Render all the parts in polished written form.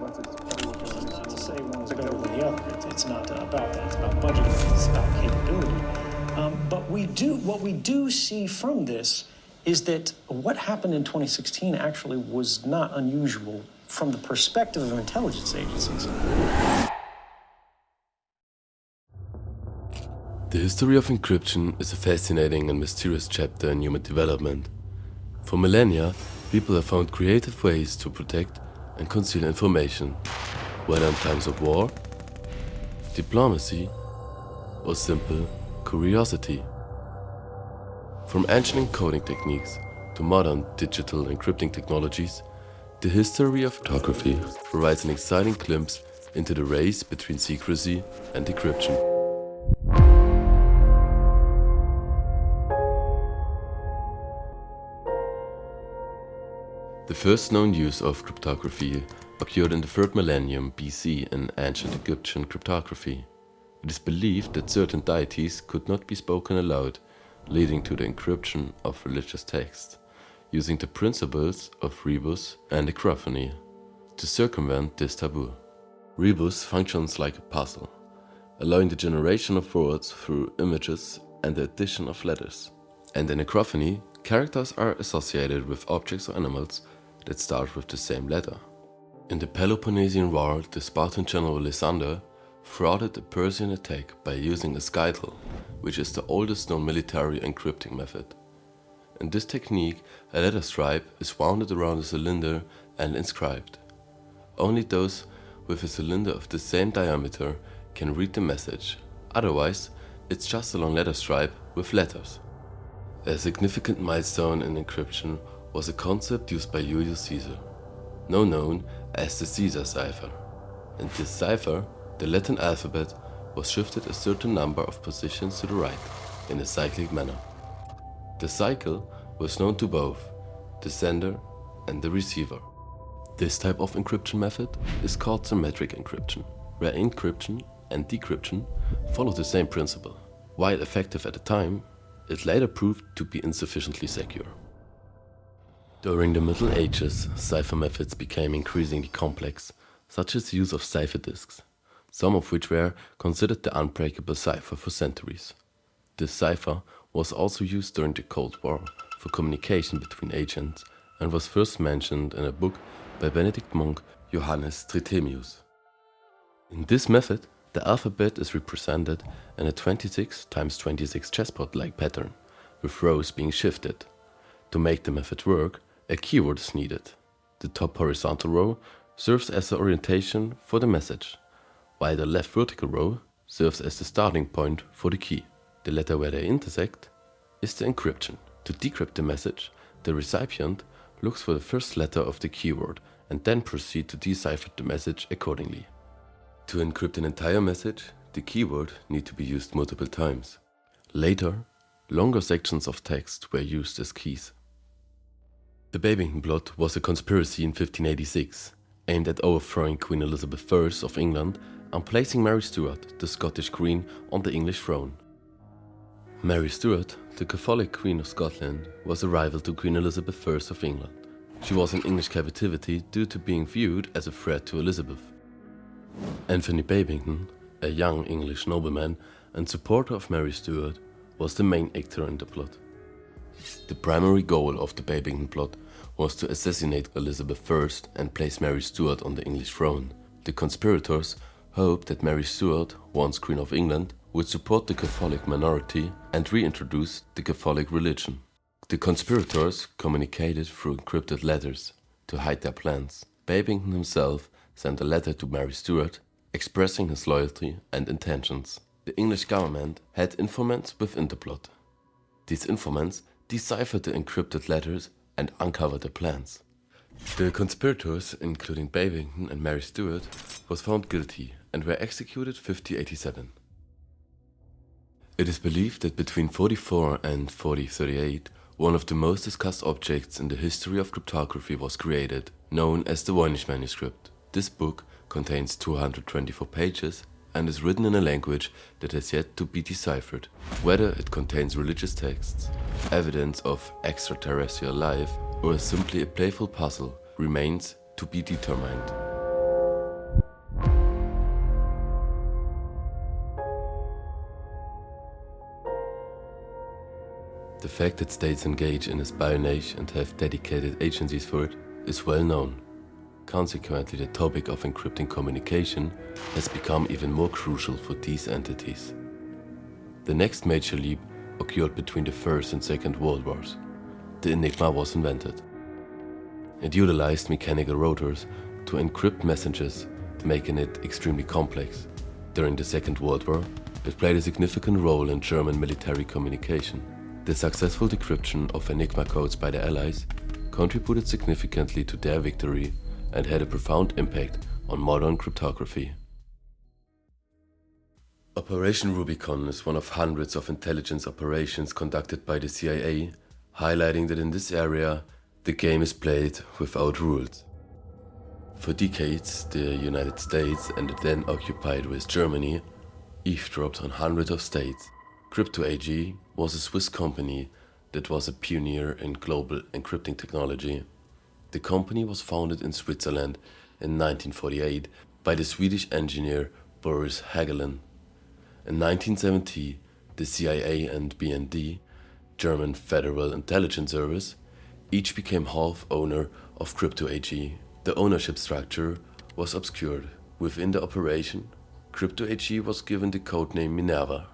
Not to say one is better than the other. It's not about that. It's about budgeting. It's about capability. But what we do see from this is that what happened in 2016 actually was not unusual from the perspective of intelligence agencies. The history of encryption is a fascinating and mysterious chapter in human development. For millennia, people have found creative ways to protect and conceal information, whether in times of war, diplomacy, or simple curiosity. From ancient encoding techniques to modern digital encrypting technologies, the history of cryptography provides an exciting glimpse into the race between secrecy and decryption. The first known use of cryptography occurred in the 3rd millennium BC in ancient Egyptian cryptography. It is believed that certain deities could not be spoken aloud, leading to the encryption of religious texts, using the principles of rebus and acrophony to circumvent this taboo. Rebus functions like a puzzle, allowing the generation of words through images and the addition of letters. And in acrophony, characters are associated with objects or animals that start with the same letter. In the Peloponnesian War, the Spartan general Lysander thwarted a Persian attack by using a scythe, which is the oldest known military encrypting method. In this technique, a letter stripe is wound around a cylinder and inscribed. Only those with a cylinder of the same diameter can read the message, otherwise it's just a long letter stripe with letters. A significant milestone in encryption was a concept used by Julius Caesar, now known as the Caesar cipher. In this cipher, the Latin alphabet was shifted a certain number of positions to the right in a cyclic manner. The cycle was known to both the sender and the receiver. This type of encryption method is called symmetric encryption, where encryption and decryption follow the same principle. While effective at the time, it later proved to be insufficiently secure. During the Middle Ages, cipher methods became increasingly complex, such as the use of cipher disks, some of which were considered the unbreakable cipher for centuries. This cipher was also used during the Cold War for communication between agents and was first mentioned in a book by Benedict monk Johannes Trithemius. In this method, the alphabet is represented in a 26x26 chessboard-like pattern, with rows being shifted. To make the method work, a keyword is needed. The top horizontal row serves as the orientation for the message, while the left vertical row serves as the starting point for the key. The letter where they intersect is the encryption. To decrypt the message, the recipient looks for the first letter of the keyword and then proceeds to decipher the message accordingly. To encrypt an entire message, the keyword needs to be used multiple times. Later, longer sections of text were used as keys. The Babington Plot was a conspiracy in 1586, aimed at overthrowing Queen Elizabeth I of England and placing Mary Stuart, the Scottish Queen, on the English throne. Mary Stuart, the Catholic Queen of Scotland, was a rival to Queen Elizabeth I of England. She was in English captivity due to being viewed as a threat to Elizabeth. Anthony Babington, a young English nobleman and supporter of Mary Stuart, was the main actor in the plot. The primary goal of the Babington Plot was to assassinate Elizabeth I and place Mary Stuart on the English throne. The conspirators hoped that Mary Stuart, once Queen of England, would support the Catholic minority and reintroduce the Catholic religion. The conspirators communicated through encrypted letters to hide their plans. Babington himself sent a letter to Mary Stuart expressing his loyalty and intentions. The English government had informants within the plot. These informants deciphered the encrypted letters and uncovered the plans. The conspirators, including Babington and Mary Stuart, was found guilty and were executed 1587. It is believed that between 44 and 4038, one of the most discussed objects in the history of cryptography was created, known as the Voynich manuscript. This book contains 224 pages and is written in a language that has yet to be deciphered. Whether it contains religious texts, evidence of extraterrestrial life, or is simply a playful puzzle remains to be determined. The fact that states engage in espionage and have dedicated agencies for it is well known. Consequently, the topic of encrypting communication has become even more crucial for these entities. The next major leap occurred between the First and Second World Wars. The Enigma was invented. It utilized mechanical rotors to encrypt messages, making it extremely complex. During the Second World War, it played a significant role in German military communication. The successful decryption of Enigma codes by the Allies contributed significantly to their victory and had a profound impact on modern cryptography. Operation Rubicon is one of hundreds of intelligence operations conducted by the CIA, highlighting that in this area, the game is played without rules. For decades, the United States and the then occupied West Germany eavesdropped on hundreds of states. Crypto AG was a Swiss company that was a pioneer in global encrypting technology. The company was founded in Switzerland in 1948 by the Swedish engineer Boris Hagelin. In 1970, the CIA and BND, German Federal Intelligence Service, each became half owner of Crypto AG. The ownership structure was obscured. Within the operation, Crypto AG was given the codename Minerva.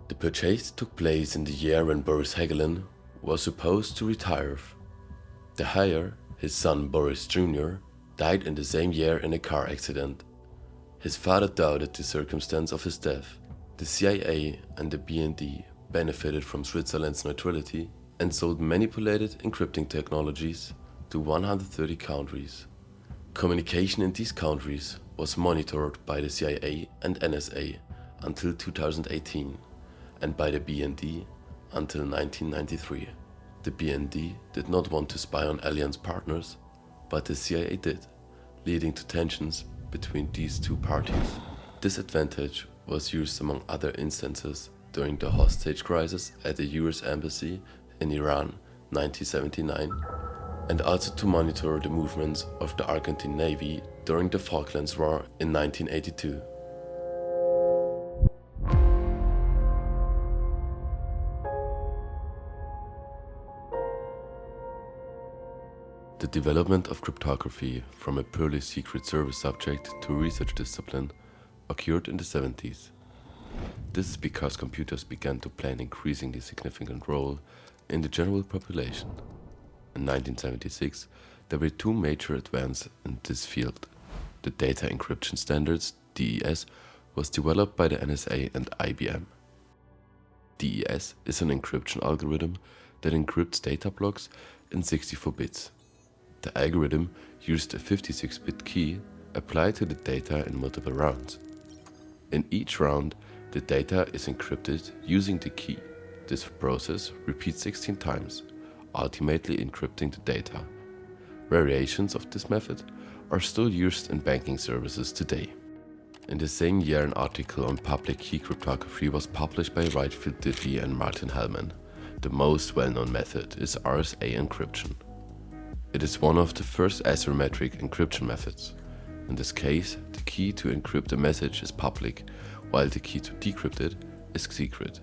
The purchase took place in the year when Boris Hagelin was supposed to retire. The heir, his son Boris Jr., died in the same year in a car accident. His father doubted the circumstance of his death. The CIA and the BND benefited from Switzerland's neutrality and sold manipulated encrypting technologies to 130 countries. Communication in these countries was monitored by the CIA and NSA until 2018 and by the BND until 1993. The BND did not want to spy on alliance partners, but the CIA did, leading to tensions between these two parties. This advantage was used among other instances during the hostage crisis at the US Embassy in Iran 1979, and also to monitor the movements of the Argentine Navy during the Falklands War in 1982. The development of cryptography from a purely secret service subject to a research discipline occurred in the 70s. This is because computers began to play an increasingly significant role in the general population. In 1976, there were two major advances in this field. The data encryption standards, DES, was developed by the NSA and IBM. DES is an encryption algorithm that encrypts data blocks in 64 bits. The algorithm used a 56-bit key applied to the data in multiple rounds. In each round, the data is encrypted using the key. This process repeats 16 times, ultimately encrypting the data. Variations of this method are still used in banking services today. In the same year, an article on public key cryptography was published by Whitefield Diffie and Martin Hellman. The most well-known method is RSA encryption. It is one of the first asymmetric encryption methods. In this case, the key to encrypt a message is public, while the key to decrypt it is secret.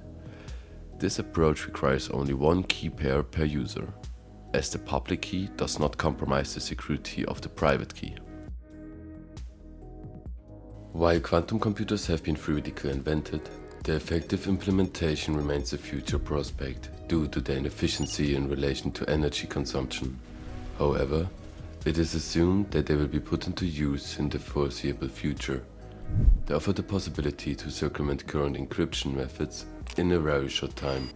This approach requires only one key pair per user, as the public key does not compromise the security of the private key. While quantum computers have been theoretically invented, their effective implementation remains a future prospect due to their inefficiency in relation to energy consumption. However, it is assumed that they will be put into use in the foreseeable future. They offer the possibility to circumvent current encryption methods in a very short time,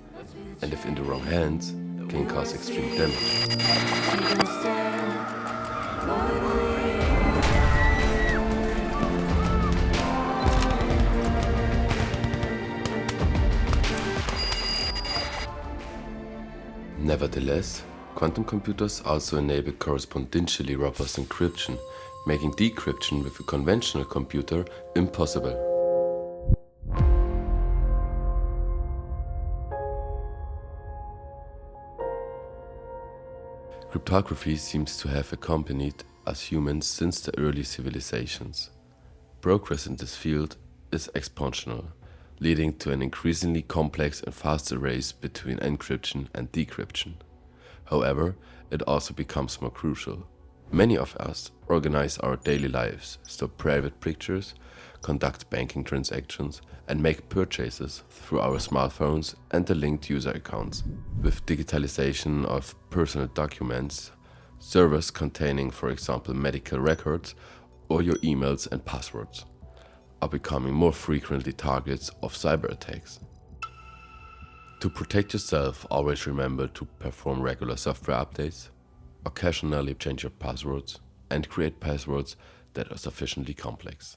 and if in the wrong hands, can cause extreme damage. Nevertheless, quantum computers also enable correspondentially robust encryption, making decryption with a conventional computer impossible. Cryptography seems to have accompanied us humans since the early civilizations. Progress in this field is exponential, leading to an increasingly complex and faster race between encryption and decryption. However, it also becomes more crucial. Many of us organize our daily lives, store private pictures, conduct banking transactions, and make purchases through our smartphones and the linked user accounts. With digitalization of personal documents, servers containing, for example, medical records or your emails and passwords are becoming more frequently targets of cyber attacks. To protect yourself, always remember to perform regular software updates, occasionally change your passwords, and create passwords that are sufficiently complex.